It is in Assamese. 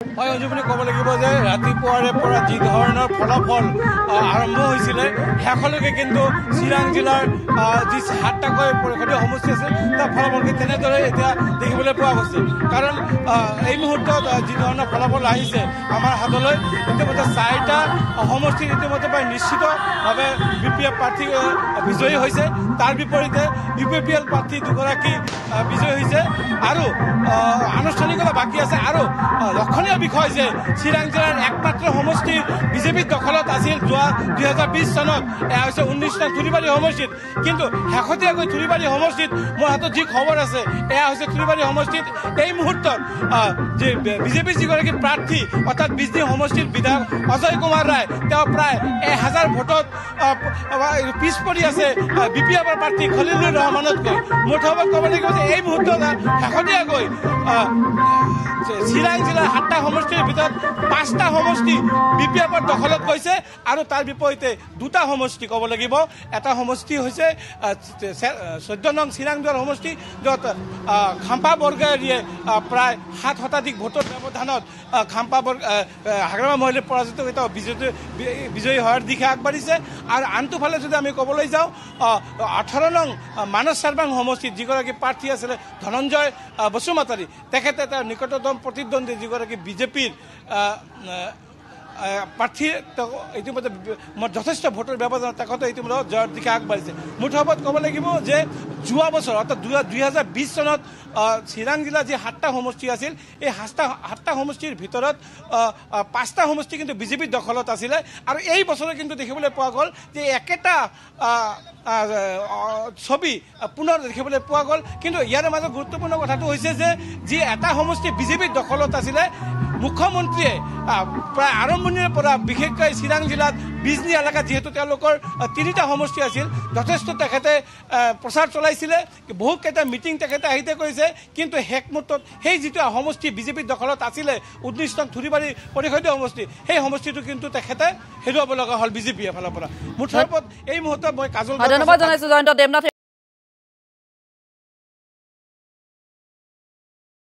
হয় অঞ্জুমণি ক'ব লাগিব যে ৰাতিপুৱাৰে পৰা যি ধৰণৰ ফলাফল আৰম্ভ হৈছিলে শেষলৈকে কিন্তু চিৰাং জিলাৰ যি ৭টাকৈ পৰিষদীয় সমষ্টি আছিল তাৰ ফলাফল তেনেদৰে এতিয়া দেখিবলৈ পোৱা গৈছে। কাৰণ এই মুহূৰ্তত যি ধৰণৰ ফলাফল আহিছে আমাৰ হাতলৈ ইতিমধ্যে ৪টা সমষ্টিত ইতিমধ্যে প্ৰায় নিশ্চিতভাৱে BPF প্ৰাৰ্থী বিজয়ী হৈছে। তাৰ বিপৰীতে UPPL প্ৰাৰ্থী দুগৰাকী বিজয়ী হৈছে আৰু আনুষ্ঠানিকতা বাকী আছে। আৰু লক্ষণীয় বিষয় যে চিৰাং জিলাৰ একমাত্ৰ সমষ্টি বিজেপিৰ দখলত আছিল যোৱা ২০২০ চনত। এয়া হৈছে ১৯ নং থুৰিবাৰী সমষ্টিত। কিন্তু শেহতীয়াকৈ থুৰিবাৰী সমষ্টিত মোৰ হাতত যি খবৰ আছে এয়া হৈছে থুৰিবাৰী সমষ্টিত এই মুহূৰ্তত যে বিজেপিৰ যিগৰাকী প্ৰাৰ্থী অৰ্থাৎ বিজনী সমষ্টিৰ বিধায়ক অজয় কুমাৰ ৰায় তেওঁ প্ৰায় ১,০০০ ভোটত পিছ পৰি আছে BPFৰ প্ৰাৰ্থী খলিলুৰ ৰহমানতকৈ। মুঠৰ ক'ব লাগিব যে এই মুহূৰ্তত শেহতীয়াকৈ চিৰাং জিলাৰ ৭টা সমষ্টিৰ ভিতৰত ৫টা সমষ্টি BPFৰ দখলত গৈছে আৰু তাৰ বিপৰীতে ২টা সমষ্টি ক'ব লাগিব। এটা সমষ্টি হৈছে ১৪ নং চিৰাং দুৱাৰ সমষ্টি, য'ত খাম্পা বৰগয়াৰীয়ে প্ৰায় ৭ শতাধিক ভোটৰ ব্যৱধানত খাম্পা হাগ্ৰামা মহিলাই পৰাজিত হৈ তেওঁ বিজয়ী হোৱাৰ দিশে আগবাঢ়িছে। আৰু আনটো ফালে যদি আমি ক'বলৈ যাওঁ ১৮ নং মানস চাৰবাং সমষ্টিত যিগৰাকী প্ৰাৰ্থী আছিলে ধনঞ্জয় বসুমতাৰী, তেখেতে তেওঁৰ নিকটতম প্ৰতিদ্বন্দ্বী যিগৰাকী বিজেপিৰ প্ৰাৰ্থী তেওঁ ইতিমধ্যে যথেষ্ট ভোটৰ ব্যৱধানত তেখেতে ইতিমধ্যে জয়ৰ দিশে আগবাঢ়িছে। মুঠৰ ওপৰত ক'ব লাগিব যে যোৱা বছৰ অৰ্থাৎ ২০২০ চনত চিৰাং জিলাৰ যি ৭টা সমষ্টি আছিল এই ৭টা সমষ্টিৰ ভিতৰত ৫টা সমষ্টি কিন্তু বিজেপিৰ দখলত আছিলে। আৰু এই বছৰে কিন্তু দেখিবলৈ পোৱা গ'ল যে একেটা ছবি পুনৰ দেখিবলৈ পোৱা গ'ল। কিন্তু ইয়াৰ মাজত গুৰুত্বপূৰ্ণ কথাটো হৈছে যে যি এটা সমষ্টি বিজেপিৰ দখলত আছিলে, মুখ্যমন্ত্ৰীয়ে প্ৰায় আৰম্ভণিৰে পৰা বিশেষকৈ চিৰাং জিলাত বিজনী এলেকাত যিহেতু তেওঁলোকৰ ৩টা সমষ্টি আছিল, যথেষ্ট তেখেতে প্ৰচাৰ চলাইছিলে, বহুতকেইটা মিটিং তেখেতে আহিতে কৰিছে। কিন্তু শেষ মুহূৰ্তত সেই যিটো সমষ্টি বিজেপিৰ দখলত আছিলে ১৯ নং থুৰিবাৰী পৰিষদীয় সমষ্টি, সেই সমষ্টিটো কিন্তু তেখেতে হেৰুৱাব লগা হ'ল বিজেপিৰ ফালৰ পৰা। মুঠৰ ওপৰত এই মুহূৰ্তত মই কাজল ধন্যবাদ জনাইছোঁ জয়ন্ত দেৱনাথ।